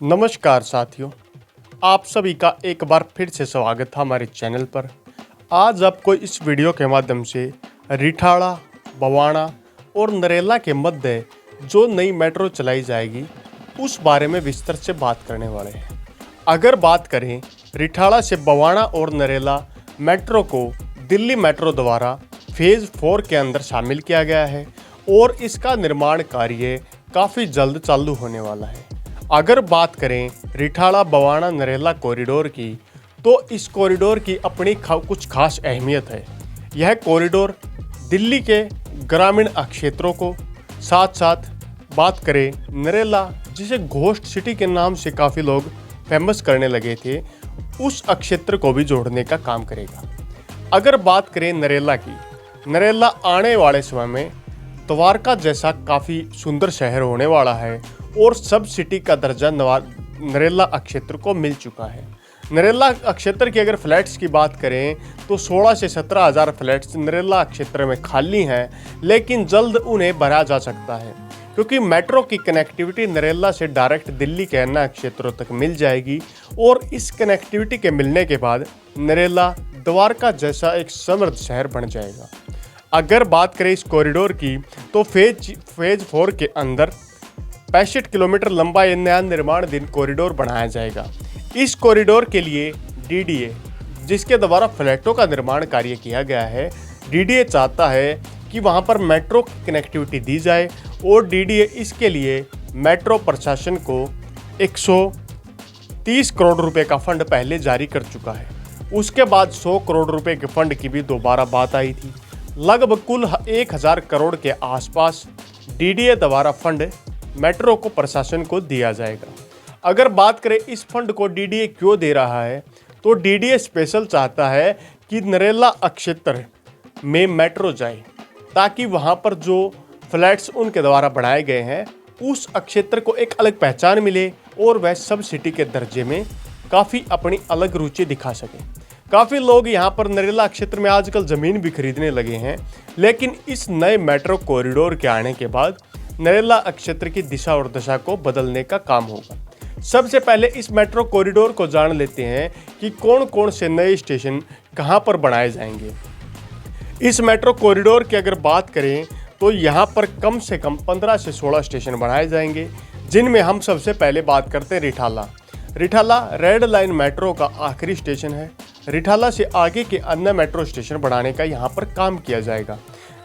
नमस्कार साथियों, आप सभी का एक बार फिर से स्वागत है हमारे चैनल पर। आज आपको इस वीडियो के माध्यम से रिठाड़ा, बवाना और नरेला के मध्य जो नई मेट्रो चलाई जाएगी उस बारे में विस्तार से बात करने वाले हैं। अगर बात करें रिठाड़ा से बवाना और नरेला मेट्रो को दिल्ली मेट्रो द्वारा फेज़ 4 के अंदर शामिल किया गया है और इसका निर्माण कार्य काफ़ी जल्द चालू होने वाला है। अगर बात करें रिठाड़ा बवाना नरेला कॉरिडोर की, तो इस कॉरिडोर की अपनी कुछ खास अहमियत है। यह कॉरिडोर दिल्ली के ग्रामीण क्षेत्रों को साथ साथ बात करें नरेला, जिसे घोस्ट सिटी के नाम से काफ़ी लोग फेमस करने लगे थे, उस क्षेत्र को भी जोड़ने का काम करेगा। अगर बात करें नरेला की, नरेला आने वाले समय में द्वारका जैसा काफ़ी सुंदर शहर होने वाला है और सब सिटी का दर्जा नरेला क्षेत्र को मिल चुका है। नरेला क्षेत्र की अगर फ्लैट्स की बात करें तो 16 से 17 हज़ार फ्लैट्स नरेला क्षेत्र में खाली हैं, लेकिन जल्द उन्हें भरा जा सकता है क्योंकि मेट्रो की कनेक्टिविटी नरेला से डायरेक्ट दिल्ली के अन्य क्षेत्रों तक मिल जाएगी और इस कनेक्टिविटी के मिलने के बाद नरेला द्वारका जैसा एक समृद्ध शहर बन जाएगा। अगर बात करें इस कॉरिडोर की, तो फेज 4 के अंदर 65 किलोमीटर लंबा यह नया निर्माणाधीन कॉरिडोर बनाया जाएगा। इस कॉरिडोर के लिए डीडीए, जिसके द्वारा फ्लैटों का निर्माण कार्य किया गया है, डीडीए चाहता है कि वहां पर मेट्रो की कनेक्टिविटी दी जाए और डीडीए इसके लिए मेट्रो प्रशासन को 130 करोड़ रुपए का फंड पहले जारी कर चुका है। उसके बाद 100 करोड़ रुपए के फंड की भी दोबारा बात आई थी। लगभग कुल 1000 करोड़ के आसपास डीडीए द्वारा फंड मेट्रो को प्रशासन को दिया जाएगा। अगर बात करें इस फंड को डीडीए क्यों दे रहा है, तो डीडीए स्पेशल चाहता है कि नरेला क्षेत्र में मेट्रो जाए ताकि वहां पर जो फ्लैट्स उनके द्वारा बनाए गए हैं उस क्षेत्र को एक अलग पहचान मिले और वह सब सिटी के दर्जे में काफ़ी अपनी अलग रुचि दिखा सके। काफ़ी लोग यहाँ पर नरेला क्षेत्र में आजकल ज़मीन भी खरीदने लगे हैं, लेकिन इस नए मेट्रो कॉरिडोर के आने के बाद नरेला क्षेत्र की दिशा और दशा को बदलने का काम होगा। सबसे पहले इस मेट्रो कॉरिडोर को जान लेते हैं कि कौन कौन से नए स्टेशन कहां पर बनाए जाएंगे। इस मेट्रो कॉरिडोर की अगर बात करें तो यहां पर कम से कम 15 से 16 स्टेशन बनाए जाएंगे, जिनमें हम सबसे पहले बात करते हैं Rithala. Rithala red line metro का आखिरी स्टेशन है। रिठाला से आगे के अन्य मेट्रो स्टेशन बनाने का यहाँ पर काम किया जाएगा,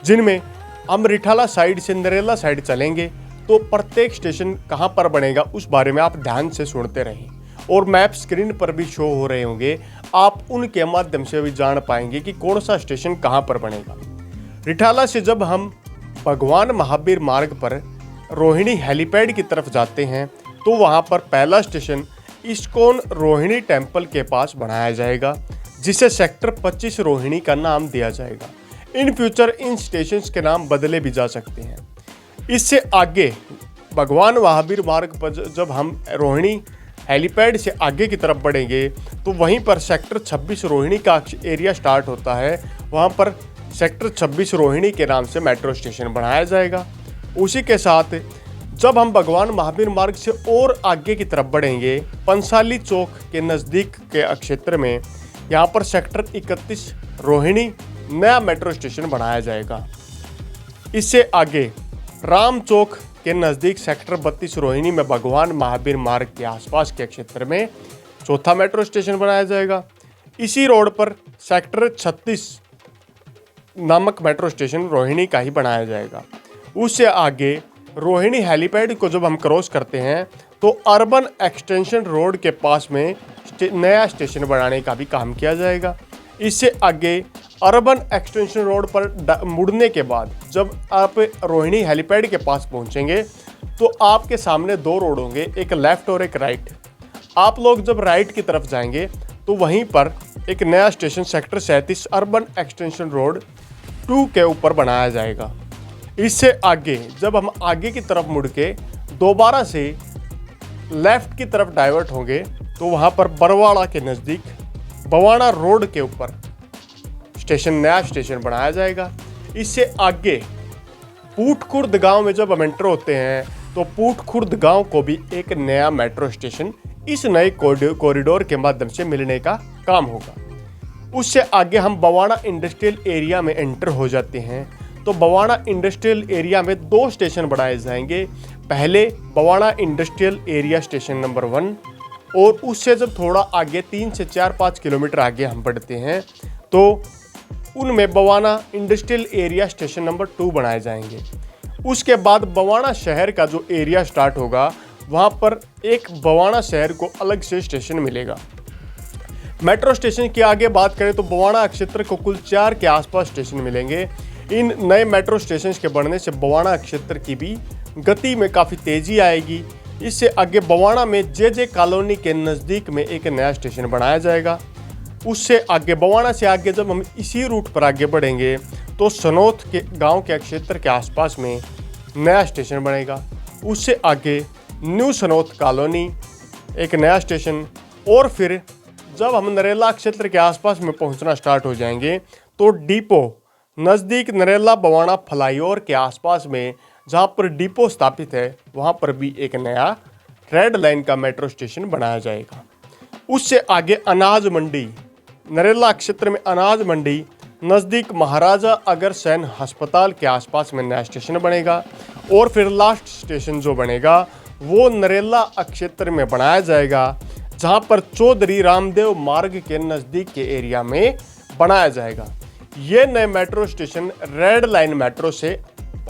जिनमें हम रिठाला साइड से नरेला साइड चलेंगे तो प्रत्येक स्टेशन कहां पर बनेगा उस बारे में आप ध्यान से सुनते रहें और मैप स्क्रीन पर भी शो हो रहे होंगे। आप उनके माध्यम से भी जान पाएंगे कि कौन सा स्टेशन कहां पर बनेगा। रिठाला से जब हम भगवान महावीर मार्ग पर रोहिणी हेलीपैड की तरफ जाते हैं तो वहां पर पहला स्टेशन इस्कॉन रोहिणी टेम्पल के पास बनाया जाएगा, जिसे सेक्टर 25 रोहिणी का नाम दिया जाएगा। इन फ्यूचर इन स्टेशंस के नाम बदले भी जा सकते हैं। इससे आगे भगवान महावीर मार्ग पर जब हम रोहिणी हेलीपैड से आगे की तरफ बढ़ेंगे तो वहीं पर सेक्टर 26 रोहिणी का एरिया स्टार्ट होता है। वहां पर सेक्टर 26 रोहिणी के नाम से मेट्रो स्टेशन बनाया जाएगा। उसी के साथ जब हम भगवान महावीर मार्ग से और आगे की तरफ बढ़ेंगे, पंसाली चौक के नज़दीक के क्षेत्र में यहाँ पर सेक्टर 31 रोहिणी नया मेट्रो स्टेशन बनाया जाएगा। इससे आगे राम चौक के नज़दीक सेक्टर 32 रोहिणी में भगवान महावीर मार्ग के आसपास के क्षेत्र में चौथा मेट्रो स्टेशन बनाया जाएगा। इसी रोड पर सेक्टर 36 नामक मेट्रो स्टेशन रोहिणी का ही बनाया जाएगा। उससे आगे रोहिणी हेलीपैड को जब हम क्रॉस करते हैं तो अर्बन एक्सटेंशन रोड के पास में नया स्टेशन बनाने का भी काम किया जाएगा। इससे आगे अर्बन एक्सटेंशन रोड पर मुड़ने के बाद जब आप रोहिणी हेलीपैड के पास पहुंचेंगे तो आपके सामने दो रोड होंगे, एक लेफ़्ट और एक राइट। आप लोग जब राइट की तरफ जाएंगे तो वहीं पर एक नया station sector 37 urban extension road 2 के ऊपर बनाया जाएगा। इससे आगे जब हम आगे की तरफ मुड़ के दोबारा से लेफ़्ट की तरफ डाइवर्ट होंगे तो वहाँ पर बरवाड़ा के नज़दीक बवाना रोड के ऊपर नया स्टेशन बनाया जाएगा। इससे आगे पूटकुर्द गांव में जब हम एंटर होते हैं तो पूट खुर्द गांव को भी एक नया मेट्रो स्टेशन इस नए कॉरिडोर के माध्यम से मिलने का काम होगा। उससे आगे हम बवाना इंडस्ट्रियल एरिया में एंटर हो जाते हैं। तो बवाना इंडस्ट्रियल एरिया में 2 स्टेशन बनाए जाएंगे। पहले Bawana industrial area station number 1, और उससे जब थोड़ा आगे 3 से 4-5 किलोमीटर आगे हम बढ़ते हैं तो उनमें Bawana industrial area station number 2 बनाए जाएंगे। उसके बाद बवाना शहर का जो एरिया स्टार्ट होगा वहाँ पर एक बवाना शहर को अलग से स्टेशन मिलेगा। मेट्रो स्टेशन की आगे बात करें तो बवाना क्षेत्र को कुल 4 के आसपास स्टेशन मिलेंगे। इन नए मेट्रो स्टेशन के बढ़ने से बवाना क्षेत्र की भी गति में काफ़ी तेज़ी आएगी। इससे आगे बवाना में जे कॉलोनी के नज़दीक में एक नया स्टेशन बनाया जाएगा। उससे आगे बवाना से आगे जब हम इसी रूट पर आगे बढ़ेंगे तो सनौत के गांव के क्षेत्र के आसपास में नया स्टेशन बनेगा। उससे आगे न्यू सनौत कॉलोनी एक नया स्टेशन, और फिर जब हम नरेला क्षेत्र के आसपास में पहुंचना स्टार्ट हो जाएंगे तो डिपो नज़दीक नरेला बवाना फ्लाईओवर के आसपास में जहां पर डिपो स्थापित है वहां पर भी एक नया रेड लाइन का मेट्रो स्टेशन बनाया जाएगा। उससे आगे अनाज मंडी, नरेला क्षेत्र में अनाज मंडी नज़दीक महाराजा अग्रसेन अस्पताल के आसपास में नया स्टेशन बनेगा। और फिर लास्ट स्टेशन जो बनेगा वो नरेला क्षेत्र में बनाया जाएगा जहां पर चौधरी रामदेव मार्ग के नज़दीक के एरिया में बनाया जाएगा। ये नए metro station red line metro से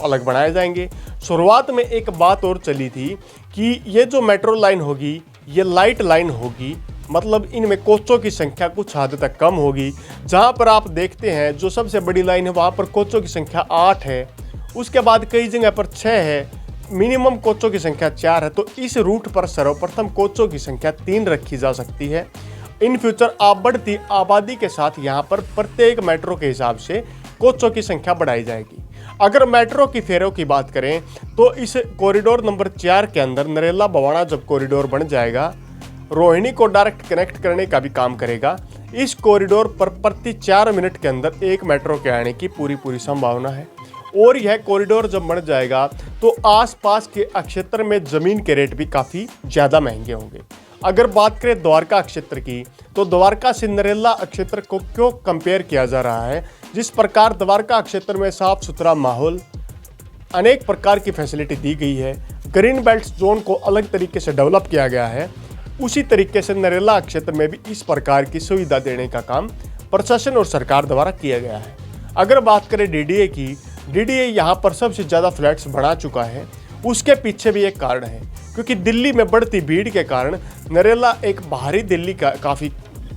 अलग बनाए जाएंगे। शुरुआत में एक बात और चली थी कि ये जो मेट्रो लाइन होगी ये लाइट लाइन होगी, मतलब इनमें कोचों की संख्या कुछ हद तक कम होगी। जहां पर आप देखते हैं जो सबसे बड़ी लाइन है वहां पर कोचों की संख्या 8 है, उसके बाद कई जगह पर 6 है, मिनिमम कोचों की संख्या 4 है। तो इस रूट पर सर्वप्रथम कोचों की संख्या 3 रखी जा सकती है। इन फ्यूचर आप बढ़ती आबादी के साथ यहाँ पर प्रत्येक मेट्रो के हिसाब से कोचों की संख्या बढ़ाई जाएगी। अगर मेट्रो की फेरों की बात करें तो इस कॉरिडोर नंबर 4 के अंदर नरेला बवाना जब कॉरिडोर बन जाएगा रोहिणी को डायरेक्ट कनेक्ट करने का भी काम करेगा। इस कॉरिडोर पर प्रति 4 मिनट के अंदर एक मेट्रो के आने की पूरी संभावना है। और यह कॉरिडोर जब बन जाएगा तो आसपास के क्षेत्र में ज़मीन के रेट भी काफ़ी ज़्यादा महंगे होंगे। अगर बात करें द्वारका क्षेत्र की तो द्वारका से नरेला क्षेत्र को क्यों कंपेयर किया जा रहा है। जिस प्रकार द्वारका क्षेत्र में साफ सुथरा माहौल, अनेक प्रकार की फैसिलिटी दी गई है, ग्रीन बेल्ट जोन को अलग तरीके से डेवलप किया गया है, उसी तरीके से नरेला क्षेत्र में भी इस प्रकार की सुविधा देने का काम प्रशासन और सरकार द्वारा किया गया है। अगर बात करें डीडीए की, डीडीए यहाँ पर सबसे ज़्यादा फ्लैट्स बना चुका है। उसके पीछे भी एक कारण है क्योंकि दिल्ली में बढ़ती भीड़ के कारण नरेला एक बाहरी दिल्ली का काफ़ी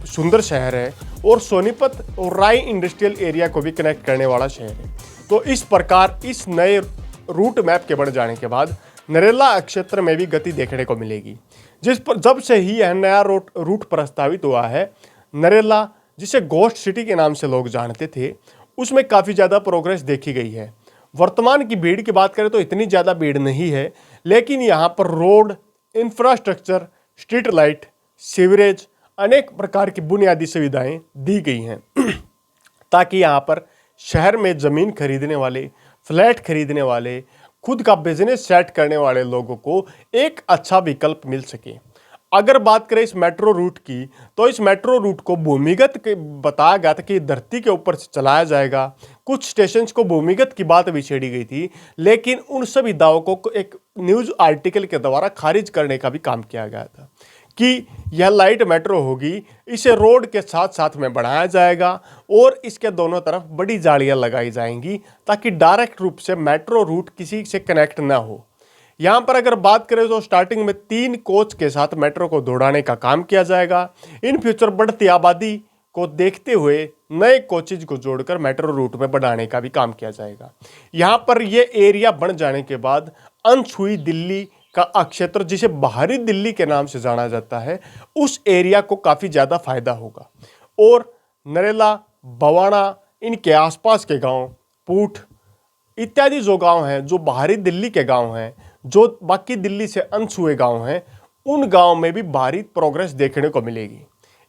सुंदर शहर है और सोनीपत और राय इंडस्ट्रियल एरिया को भी कनेक्ट करने वाला शहर है। तो इस प्रकार इस नए रूट मैप के बन जाने के बाद नरेला क्षेत्र में भी गति देखने को मिलेगी। जिस पर जब से ही यह नया रूट प्रस्तावित हुआ है, नरेला जिसे गोस्ट सिटी के नाम से लोग जानते थे, उसमें काफ़ी ज़्यादा प्रोग्रेस देखी गई है। वर्तमान की भीड़ की बात करें तो इतनी ज़्यादा भीड़ नहीं है, लेकिन यहाँ पर road, infrastructure, street light, sewerage, अनेक प्रकार की बुनियादी सुविधाएं दी गई हैं ताकि यहाँ पर शहर में ज़मीन खरीदने वाले, फ्लैट खरीदने वाले, खुद का बिजनेस सेट करने वाले लोगों को एक अच्छा विकल्प मिल सके। अगर बात करें इस मेट्रो रूट की तो इस मेट्रो रूट को भूमिगत बताया गया था कि धरती के ऊपर से चलाया जाएगा। कुछ स्टेशंस को भूमिगत की बात भी छेड़ी गई थी, लेकिन उन सभी दावों को एक न्यूज़ आर्टिकल के द्वारा खारिज करने का भी काम किया गया था कि यह लाइट मेट्रो होगी, इसे रोड के साथ साथ में बढ़ाया जाएगा और इसके दोनों तरफ बड़ी जालियां लगाई जाएंगी ताकि डायरेक्ट रूप से मेट्रो रूट किसी से कनेक्ट ना हो। यहाँ पर अगर बात करें तो स्टार्टिंग में 3 कोच के साथ मेट्रो को दौड़ाने का काम किया जाएगा। इन फ्यूचर बढ़ती आबादी को देखते हुए नए कोचेज को जोड़कर मेट्रो रूट में बढ़ाने का भी काम किया जाएगा। यहाँ पर ये एरिया बन जाने के बाद अनछुई दिल्ली का क्षेत्र, जिसे बाहरी दिल्ली के नाम से जाना जाता है, उस एरिया को काफ़ी ज़्यादा फायदा होगा। और नरेला, बवाना, इनके आसपास के गांव, पूठ इत्यादि जो गांव हैं, जो बाहरी दिल्ली के गांव हैं, जो बाकी दिल्ली से अनछुए गांव हैं, उन गांव में भी भारी प्रोग्रेस देखने को मिलेगी।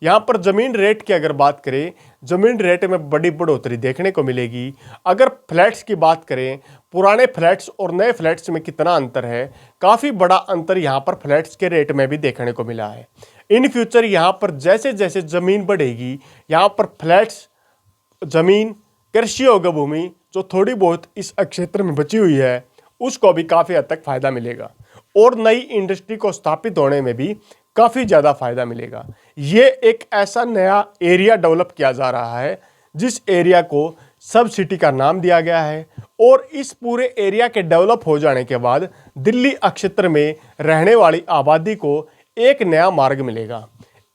यहाँ पर ज़मीन रेट की अगर बात करें, ज़मीन रेट में बड़ी बढ़ोतरी देखने को मिलेगी। अगर फ्लैट्स की बात करें, पुराने फ्लैट्स और नए फ्लैट्स में कितना अंतर है, काफ़ी बड़ा अंतर यहाँ पर फ्लैट्स के रेट में भी देखने को मिला है। इन फ्यूचर यहाँ पर जैसे जैसे ज़मीन बढ़ेगी, यहाँ पर फ्लैट्स, ज़मीन, कृषि योग्य भूमि जो थोड़ी बहुत इस क्षेत्र में बची हुई है, उसको भी काफ़ी हद तक फ़ायदा मिलेगा और नई इंडस्ट्री को स्थापित होने में भी काफ़ी ज़्यादा फ़ायदा मिलेगा। ये एक ऐसा नया एरिया डेवलप किया जा रहा है जिस एरिया को सब सिटी का नाम दिया गया है और इस पूरे एरिया के डेवलप हो जाने के बाद दिल्ली क्षेत्र में रहने वाली आबादी को एक नया मार्ग मिलेगा।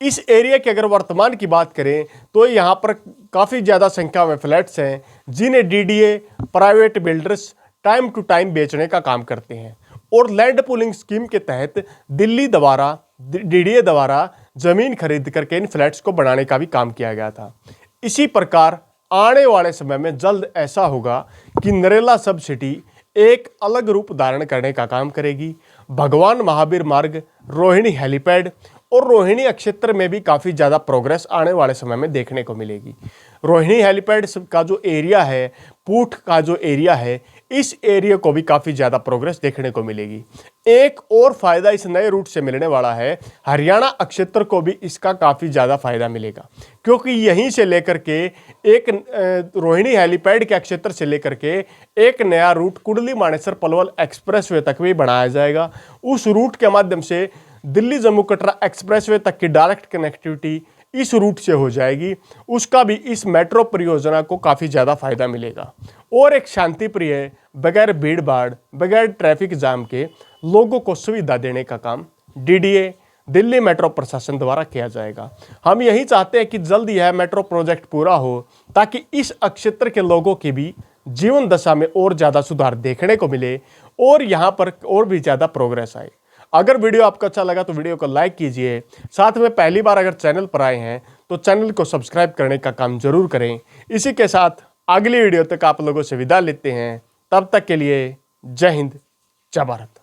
इस एरिया की अगर वर्तमान की बात करें तो यहाँ पर काफ़ी ज़्यादा संख्या में फ्लैट्स हैं जिन्हें DDA private builders time to time बेचने का काम करते हैं और लैंड पूलिंग स्कीम के तहत दिल्ली द्वारा डीडीए द्वारा ज़मीन खरीद करके इन फ्लैट्स को बनाने का भी काम किया गया था। इसी प्रकार आने वाले समय में जल्द ऐसा होगा कि नरेला सब सिटी एक अलग रूप धारण करने का काम करेगी। भगवान महावीर मार्ग, रोहिणी हेलीपैड और रोहिणी क्षेत्र में भी काफ़ी ज़्यादा प्रोग्रेस आने वाले समय में देखने को मिलेगी। रोहिणी हेलीपैड का जो एरिया है, पूठ का जो एरिया है, इस एरिया को भी काफ़ी ज़्यादा प्रोग्रेस देखने को मिलेगी। एक और फ़ायदा इस नए रूट से मिलने वाला है, हरियाणा क्षेत्र को भी इसका काफ़ी ज़्यादा फ़ायदा मिलेगा क्योंकि यहीं से लेकर के एक रोहिणी हेलीपैड के क्षेत्र से लेकर के एक नया रूट कुंडली मानेसर पलवल एक्सप्रेसवे तक भी बनाया जाएगा। उस रूट के माध्यम से दिल्ली जम्मू कटरा एक्सप्रेसवे तक की डायरेक्ट कनेक्टिविटी इस रूट से हो जाएगी। उसका भी इस मेट्रो परियोजना को काफ़ी ज़्यादा फायदा मिलेगा और एक शांति प्रिय, बगैर भीड़ भाड़, बगैर ट्रैफिक जाम के लोगों को सुविधा देने का काम डीडीए दिल्ली मेट्रो प्रशासन द्वारा किया जाएगा। हम यही चाहते हैं कि जल्द यह मेट्रो प्रोजेक्ट पूरा हो ताकि इस क्षेत्र के लोगों की भी जीवन दशा में और ज़्यादा सुधार देखने को मिले और यहाँ पर और भी ज़्यादा प्रोग्रेस आए। अगर वीडियो आपको अच्छा लगा तो वीडियो को लाइक कीजिए। साथ में पहली बार अगर चैनल पर आए हैं तो चैनल को सब्सक्राइब करने का काम जरूर करें। इसी के साथ अगली वीडियो तक आप लोगों से विदा लेते हैं। तब तक के लिए जय हिंद, जय भारत।